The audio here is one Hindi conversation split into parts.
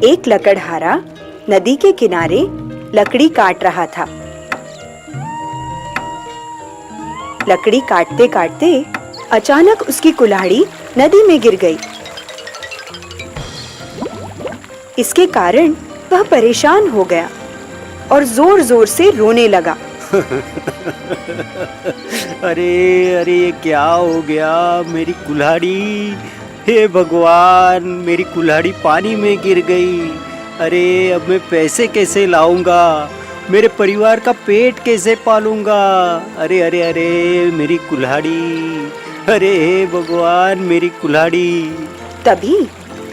एक लकड़हारा नदी के किनारे लकड़ी काट रहा था। लकड़ी काटते काटते अचानक उसकी कुल्हाड़ी नदी में गिर गई। इसके कारण वह परेशान हो गया और जोर जोर से रोने लगा। अरे अरे ये क्या हो गया, मेरी कुल्हाड़ी, हे भगवान, मेरी कुल्हाड़ी पानी में गिर गई। अरे अब मैं पैसे कैसे लाऊंगा, मेरे परिवार का पेट कैसे पालूंगा। अरे अरे अरे मेरी कुल्हाड़ी, अरे हे भगवान मेरी कुल्हाड़ी। तभी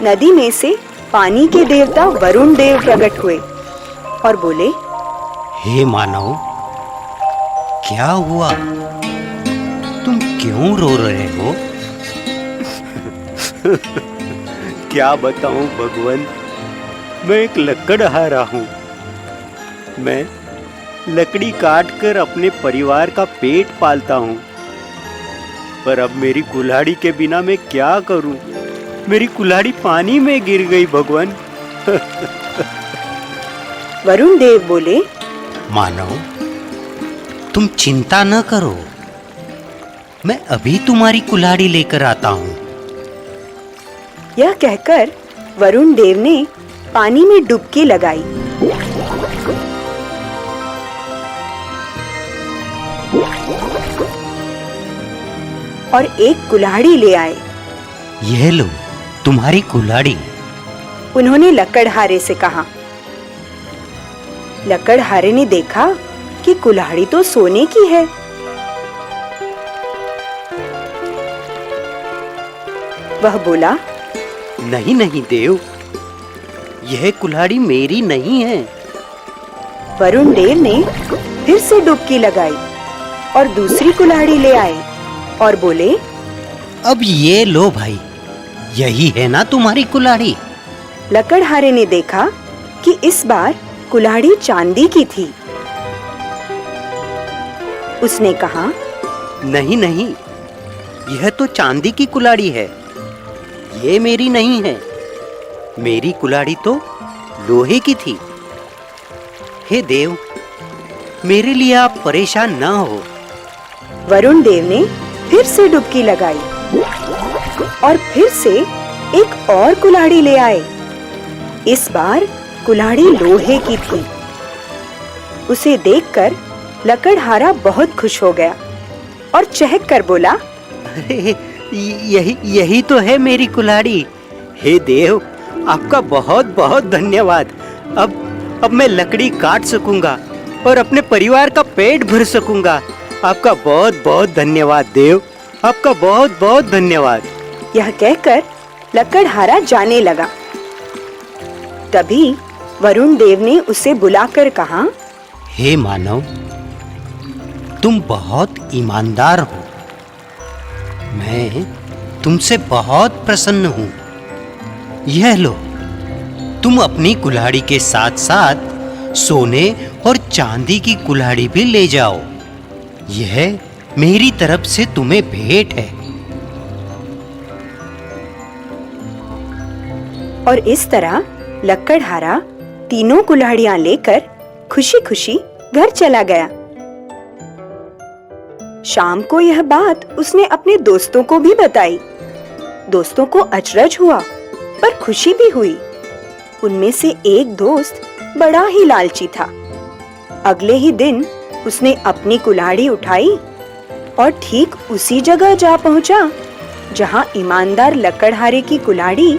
नदी में से पानी के देवता वरुण देव प्रकट हुए और बोले, हे मानव, क्या हुआ, तुम क्यों रो रहे हो? क्या बताऊं भगवान, मैं एक लकड़हारा हूँ। मैं लकड़ी काट कर अपने परिवार का पेट पालता हूँ, पर अब मेरी कुल्हाड़ी के बिना मैं क्या करूं? मेरी कुल्हाड़ी पानी में गिर गई भगवान। वरुण देव बोले, मानव, तुम चिंता न करो, मैं अभी तुम्हारी कुल्हाड़ी लेकर आता हूँ। यह कहकर वरुण देव ने पानी में डुबकी लगाई। और एक कुल्हाड़ी ले आए। यह लो तुम्हारी कुल्हाड़ी, उन्होंने लकड़हारे से कहा। लकड़हारे ने देखा कि कुल्हाड़ी तो सोने की है। वह बोला, नहीं नहीं देव, यह कुल्हाड़ी मेरी नहीं है। वरुण देव ने फिर से डुबकी लगाई और दूसरी कुल्हाड़ी ले आए और बोले, अब ये लो भाई, यही है ना तुम्हारी कुल्हाड़ी। लकड़हारे ने देखा कि इस बार कुल्हाड़ी चांदी की थी। उसने कहा, नहीं नहीं, यह तो चांदी की कुल्हाड़ी है, ये मेरी नहीं है। मेरी कुल्हाड़ी तो लोहे की थी। हे देव, मेरे लिए आप परेशान ना हो। वरुण देव ने फिर से डुबकी लगाई और फिर से एक और कुल्हाड़ी ले आए। इस बार कुल्हाड़ी लोहे की थी। उसे देखकर लकड़हारा बहुत खुश हो गया और चहक कर बोला, अरे यही तो है मेरी कुल्हाड़ी। हे देव, आपका बहुत बहुत धन्यवाद। अब मैं लकड़ी काट सकूंगा और अपने परिवार का पेट भर सकूंगा। आपका बहुत बहुत धन्यवाद देव, आपका बहुत बहुत धन्यवाद। यह कहकर लकड़हारा जाने लगा। तभी वरुण देव ने उसे बुलाकर कहा, हे मानव, तुम बहुत ईमानदार हो। मैं तुमसे बहुत प्रसन्न हूँ। यह लो, तुम अपनी कुल्हाड़ी के साथ साथ सोने और चांदी की कुल्हाड़ी भी ले जाओ। यह मेरी तरफ से तुम्हें भेंट है। और इस तरह लकड़हारा तीनों कुल्हाड़ियां लेकर खुशी खुशी घर चला गया। शाम को यह बात उसने अपने दोस्तों को भी बताई। दोस्तों को अचरज हुआ पर खुशी भी हुई। उनमें से एक दोस्त बड़ा ही लालची था। अगले ही दिन उसने अपनी कुल्हाड़ी उठाई और ठीक उसी जगह जा पहुंचा जहां ईमानदार लकड़हारे की कुल्हाड़ी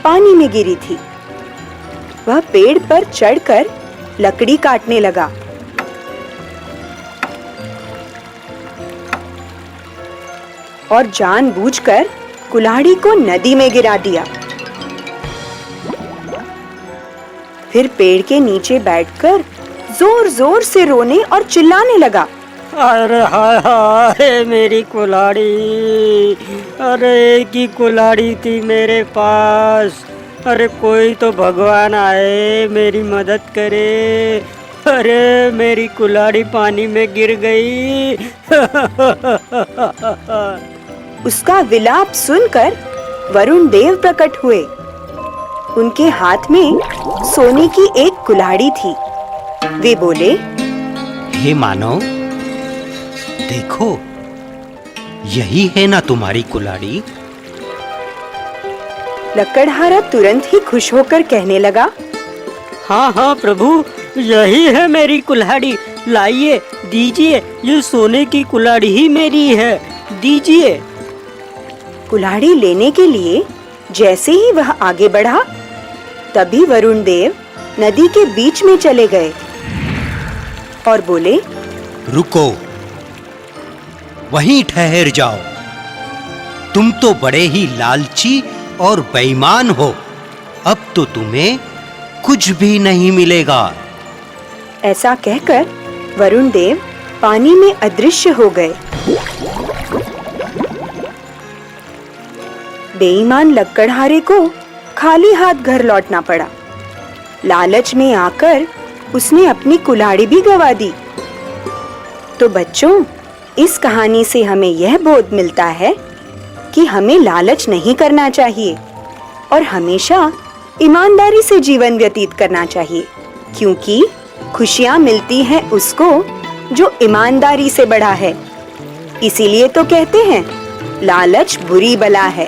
पानी में गिरी थी। वह पेड़ पर चढ़कर लकड़ी काटने लगा। और जानबूझकर कुल्हाड़ी को नदी में गिरा दिया। फिर पेड़ के नीचे बैठकर जोर जोर से रोने और चिल्लाने लगा, अरे हाय हाय मेरी कुल्हाड़ी, अरे एक ही कुल्हाड़ी थी मेरे पास। अरे कोई तो भगवान आए, मेरी मदद करे। अरे मेरी कुल्हाड़ी पानी में गिर गई। उसका विलाप सुनकर वरुण देव प्रकट हुए। उनके हाथ में सोने की एक कुल्हाड़ी थी। वे बोले, हे मानव, देखो, यही है ना तुम्हारी कुल्हाड़ी? लकड़हारा तुरंत ही खुश होकर कहने लगा, हाँ हाँ प्रभु, यही है मेरी कुल्हाड़ी। लाइए, दीजिए, ये सोने की कुल्हाड़ी ही मेरी है, दीजिए। कुल्हाड़ी लेने के लिए जैसे ही वह आगे बढ़ा, तभी वरुण देव नदी के बीच में चले गए और बोले, रुको, वहीं ठहर जाओ। तुम तो बड़े ही लालची और बेईमान हो। अब तो तुम्हें कुछ भी नहीं मिलेगा। ऐसा कहकर वरुण देव पानी में अदृश्य हो गए। बेईमान लकड़हारे को खाली हाथ घर लौटना पड़ा। लालच में आकर उसने अपनी कुल्हाड़ी भी गंवा दी। तो बच्चों, इस कहानी से हमें यह बोध मिलता है कि हमें लालच नहीं करना चाहिए और हमेशा ईमानदारी से जीवन व्यतीत करना चाहिए, क्योंकि खुशियां मिलती हैं उसको जो ईमानदारी से बढ़ा है। इसीलिए तो कहते हैं, लालच बुरी बला है।